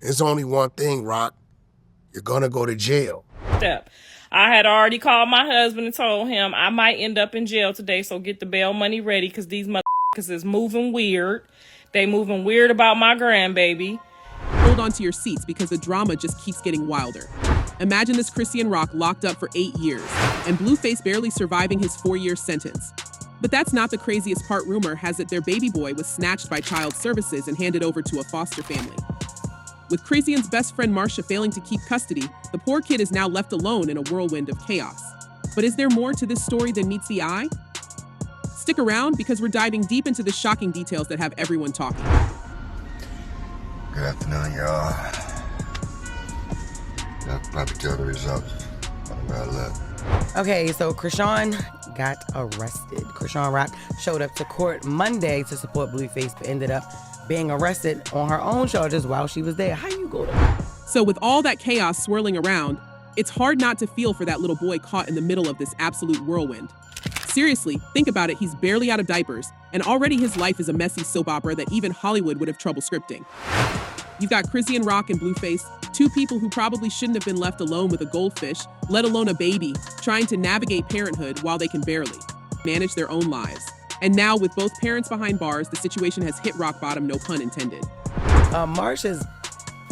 There's only one thing, Rock. You're gonna go to jail. Step. I had already called my husband and told him I might end up in jail today, so get the bail money ready because these motherfuckers is moving weird. They moving weird about my grandbaby. Hold on to your seats because the drama just keeps getting wilder. Imagine this Chrisean Rock locked up for 8 years, and Blueface barely surviving his 4-year sentence. But that's not the craziest part. Rumor has it their baby boy was snatched by child services and handed over to a foster family. With Chrisean's best friend Marcia failing to keep custody, the poor kid is now left alone in a whirlwind of chaos. But is there more to this story than meets the eye? Stick around because we're diving deep into the shocking details that have everyone talking. Good afternoon, y'all. Y'all can probably tell the results on where I left. Okay, so Chrisean got arrested. Chrisean Rock showed up to court Monday to support Blueface, but ended up being arrested on her own charges while she was there. How you go to? So with all that chaos swirling around, it's hard not to feel for that little boy caught in the middle of this absolute whirlwind. Seriously, think about it, he's barely out of diapers, and already his life is a messy soap opera that even Hollywood would have trouble scripting. You've got Chrisean Rock and Blueface, two people who probably shouldn't have been left alone with a goldfish, let alone a baby, trying to navigate parenthood while they can barely manage their own lives. And now with both parents behind bars, the situation has hit rock bottom, no pun intended. Marsha's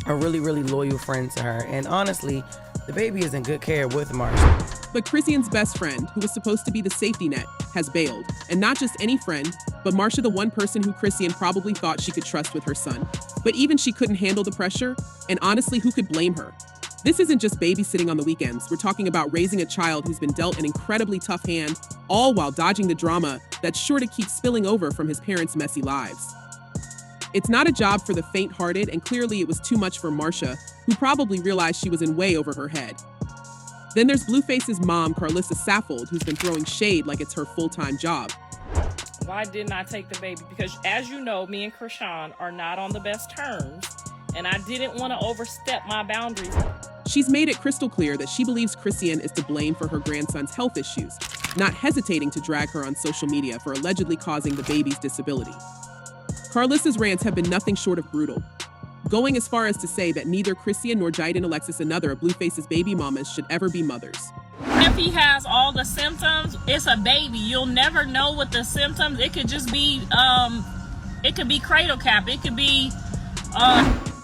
a really, really loyal friend to her, and honestly, the baby is in good care with Marsha. But Chrisean's best friend, who was supposed to be the safety net, has bailed. And not just any friend, but Marsha, the one person who Chrisean probably thought she could trust with her son. But even she couldn't handle the pressure, and honestly, who could blame her? This isn't just babysitting on the weekends. We're talking about raising a child who's been dealt an incredibly tough hand, all while dodging the drama that's sure to keep spilling over from his parents' messy lives. It's not a job for the faint-hearted, and clearly it was too much for Marsha, who probably realized she was in way over her head. Then there's Blueface's mom, Saffold, who's been throwing shade like it's her full-time job. Why didn't I take the baby? Because as you know, me and Chrisean are not on the best terms, and I didn't want to overstep my boundaries. She's made it crystal clear that she believes Chrisean is to blame for her grandson's health issues, not hesitating to drag her on social media for allegedly causing the baby's disability. Carlissa's rants have been nothing short of brutal, going as far as to say that neither Chrisean nor Jaidyn, Alexis, another of Blueface's baby mamas, should ever be mothers. If he has all the symptoms, it's a baby. You'll never know what the symptoms. It could just be, it could be cradle cap. It could be,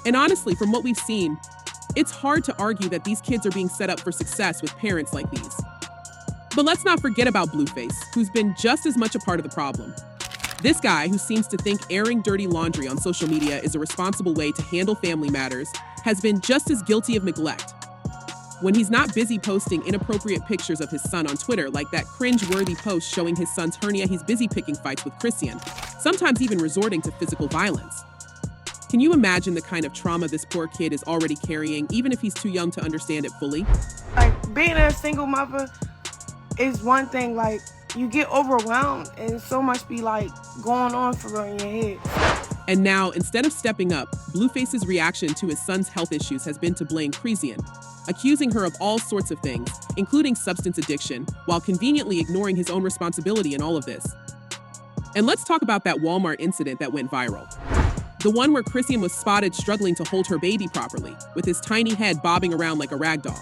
And honestly, from what we've seen, it's hard to argue that these kids are being set up for success with parents like these. But let's not forget about Blueface, who's been just as much a part of the problem. This guy, who seems to think airing dirty laundry on social media is a responsible way to handle family matters, has been just as guilty of neglect. When he's not busy posting inappropriate pictures of his son on Twitter, like that cringe-worthy post showing his son's hernia, he's busy picking fights with Chrisean, sometimes even resorting to physical violence. Can you imagine the kind of trauma this poor kid is already carrying, even if he's too young to understand it fully? Like, being a single mother is one thing. Like, you get overwhelmed and so much be like going on for real in your head. And now, instead of stepping up, Blueface's reaction to his son's health issues has been to blame Chrisean, accusing her of all sorts of things, including substance addiction, while conveniently ignoring his own responsibility in all of this. And let's talk about that Walmart incident that went viral. The one where Chrisean was spotted struggling to hold her baby properly, with his tiny head bobbing around like a rag doll.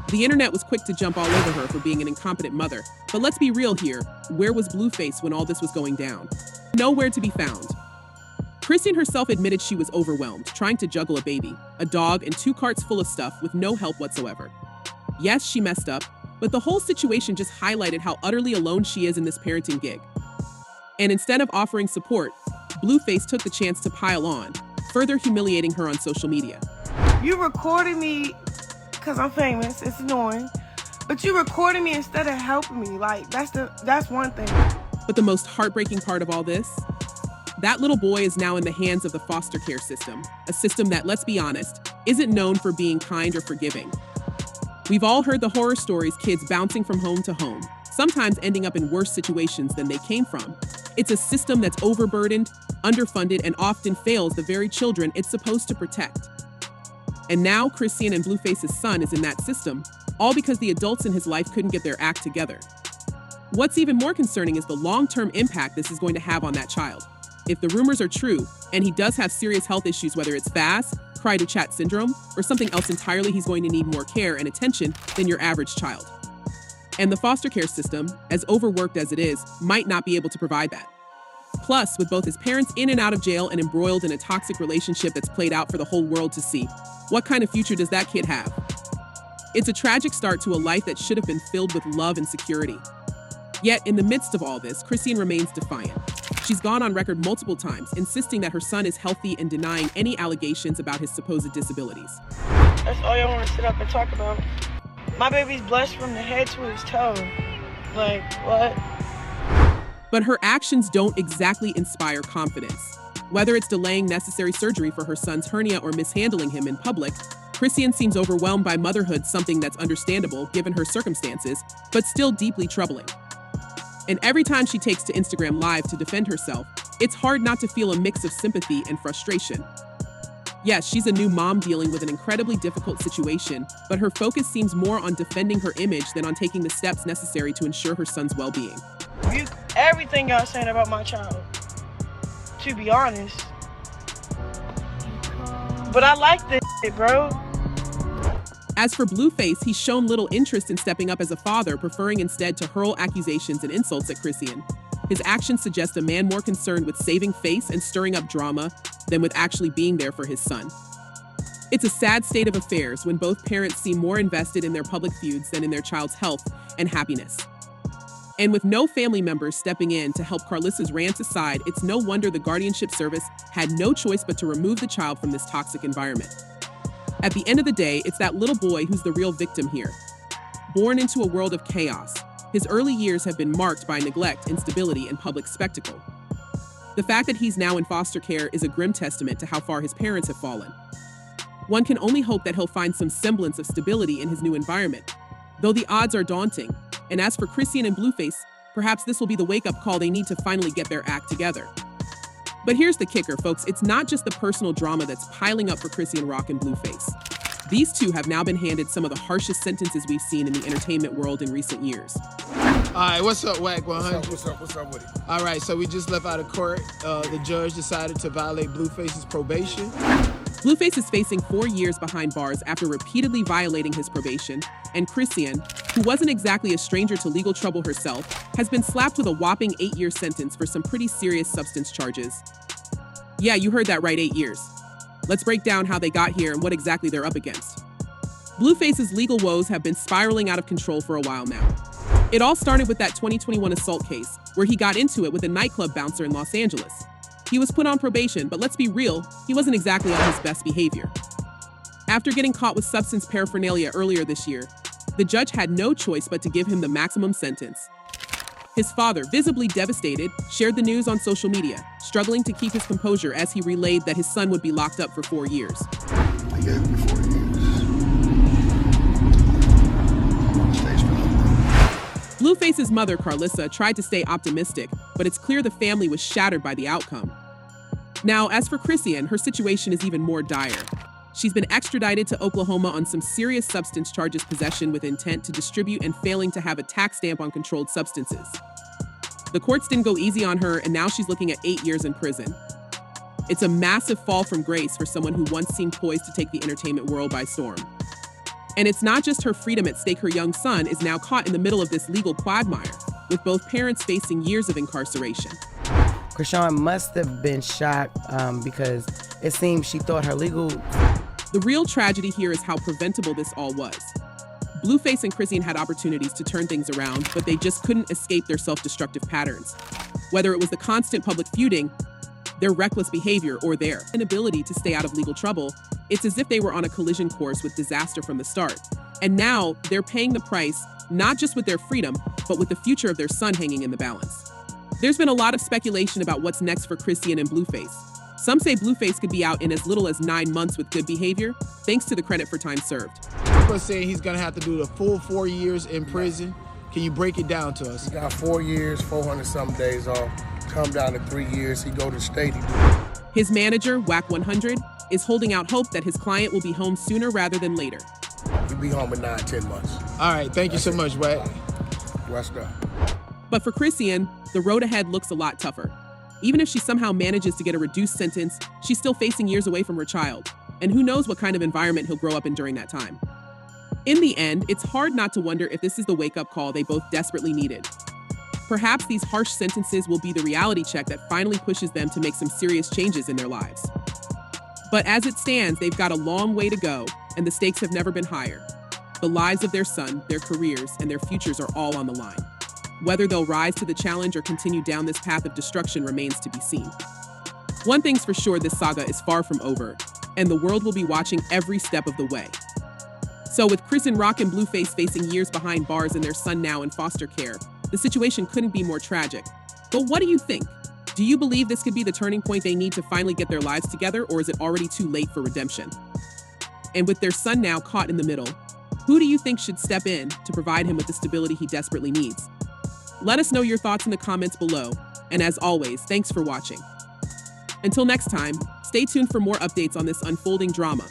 The internet was quick to jump all over her for being an incompetent mother, but let's be real here, where was Blueface when all this was going down? Nowhere to be found. Chrisean herself admitted she was overwhelmed, trying to juggle a baby, a dog, and 2 carts full of stuff with no help whatsoever. Yes, she messed up, but the whole situation just highlighted how utterly alone she is in this parenting gig. And instead of offering support, Blueface took the chance to pile on, further humiliating her on social media. You recorded me because I'm famous, it's annoying, but you recorded me instead of helping me. Like, that's one thing. But the most heartbreaking part of all this? That little boy is now in the hands of the foster care system, a system that, let's be honest, isn't known for being kind or forgiving. We've all heard the horror stories, kids bouncing from home to home, sometimes ending up in worse situations than they came from. It's a system that's overburdened, underfunded, and often fails the very children it's supposed to protect. And now Chrisean and Blueface's son is in that system, all because the adults in his life couldn't get their act together. What's even more concerning is the long-term impact this is going to have on that child. If the rumors are true, and he does have serious health issues, whether it's FAS, cry to chat syndrome, or something else entirely. He's going to need more care and attention than your average child. And the foster care system, as overworked as it is, might not be able to provide that. Plus, with both his parents in and out of jail and embroiled in a toxic relationship that's played out for the whole world to see, what kind of future does that kid have? It's a tragic start to a life that should have been filled with love and security. Yet, in the midst of all this, Chrisean remains defiant. She's gone on record multiple times, insisting that her son is healthy and denying any allegations about his supposed disabilities. That's all y'all want to sit up and talk about. My baby's blessed from the head to his toe. Like, what? But her actions don't exactly inspire confidence. Whether it's delaying necessary surgery for her son's hernia or mishandling him in public, Chrisean seems overwhelmed by motherhood, something that's understandable given her circumstances, but still deeply troubling. And every time she takes to Instagram Live to defend herself, it's hard not to feel a mix of sympathy and frustration. Yes, she's a new mom dealing with an incredibly difficult situation, but her focus seems more on defending her image than on taking the steps necessary to ensure her son's well-being. Everything y'all saying about my child, to be honest. But I like this shit, bro. As for Blueface, he's shown little interest in stepping up as a father, preferring instead to hurl accusations and insults at Chrisean. His actions suggest a man more concerned with saving face and stirring up drama than with actually being there for his son. It's a sad state of affairs when both parents seem more invested in their public feuds than in their child's health and happiness. And with no family members stepping in to help Carlissa's rant aside, it's no wonder the guardianship service had no choice but to remove the child from this toxic environment. At the end of the day, it's that little boy who's the real victim here. Born into a world of chaos, his early years have been marked by neglect, instability, and public spectacle. The fact that he's now in foster care is a grim testament to how far his parents have fallen. One can only hope that he'll find some semblance of stability in his new environment, though the odds are daunting. And as for Chrisean and Blueface, perhaps this will be the wake-up call they need to finally get their act together. But here's the kicker, folks. It's not just the personal drama that's piling up for Chrisean Rock and Blueface. These two have now been handed some of the harshest sentences we've seen in the entertainment world in recent years. All right, what's up, Wack 100? What's up with it? All right, so we just left out of court. The judge decided to violate Blueface's probation. Blueface is facing 4 years behind bars after repeatedly violating his probation, and Chrisean, who wasn't exactly a stranger to legal trouble herself, has been slapped with a whopping 8-year sentence for some pretty serious substance charges. Yeah, you heard that right, 8 years. Let's break down how they got here and what exactly they're up against. Blueface's legal woes have been spiraling out of control for a while now. It all started with that 2021 assault case, where he got into it with a nightclub bouncer in Los Angeles. He was put on probation, but let's be real, he wasn't exactly on his best behavior. After getting caught with substance paraphernalia earlier this year, the judge had no choice but to give him the maximum sentence. His father, visibly devastated, shared the news on social media, struggling to keep his composure as he relayed that his son would be locked up for 4 years. I gave him 4 years. Stay strong. Blueface's mother, Carlissa, tried to stay optimistic, but it's clear the family was shattered by the outcome. Now, as for Chrisean, her situation is even more dire. She's been extradited to Oklahoma on some serious substance charges: possession with intent to distribute and failing to have a tax stamp on controlled substances. The courts didn't go easy on her, and now she's looking at 8 years in prison. It's a massive fall from grace for someone who once seemed poised to take the entertainment world by storm. And it's not just her freedom at stake. Her young son is now caught in the middle of this legal quagmire, with both parents facing years of incarceration. Chrisean must have been shocked because it seems she thought her legal... The real tragedy here is how preventable this all was. Blueface and Chrisean had opportunities to turn things around, but they just couldn't escape their self-destructive patterns. Whether it was the constant public feuding, their reckless behavior, or their inability to stay out of legal trouble, it's as if they were on a collision course with disaster from the start. And now they're paying the price, not just with their freedom, but with the future of their son hanging in the balance. There's been a lot of speculation about what's next for Chrisean and Blueface. Some say Blueface could be out in as little as 9 months with good behavior, thanks to the credit for time served. But saying he's gonna have to do the full 4 years in prison. Can you break it down to us? He got 4 years, 400-something days off. Come down to 3 years, he go to state. His manager, Wack 100, is holding out hope that his client will be home sooner rather than later. He'll be home in 9-10 months. All right, thank you so much, Wack. What's up? But for Chrisean, the road ahead looks a lot tougher. Even if she somehow manages to get a reduced sentence, she's still facing years away from her child. and who knows what kind of environment he'll grow up in during that time. In the end, it's hard not to wonder if this is the wake-up call they both desperately needed. Perhaps these harsh sentences will be the reality check that finally pushes them to make some serious changes in their lives. But as it stands, they've got a long way to go, and the stakes have never been higher. The lives of their son, their careers, and their futures are all on the line. Whether they'll rise to the challenge or continue down this path of destruction remains to be seen. One thing's for sure, this saga is far from over, and the world will be watching every step of the way. So with Chrisean Rock and Blueface facing years behind bars and their son now in foster care, the situation couldn't be more tragic. But what do you think? Do you believe this could be the turning point they need to finally get their lives together, or is it already too late for redemption? And with their son now caught in the middle, who do you think should step in to provide him with the stability he desperately needs? Let us know your thoughts in the comments below, and as always, thanks for watching. Until next time, stay tuned for more updates on this unfolding drama.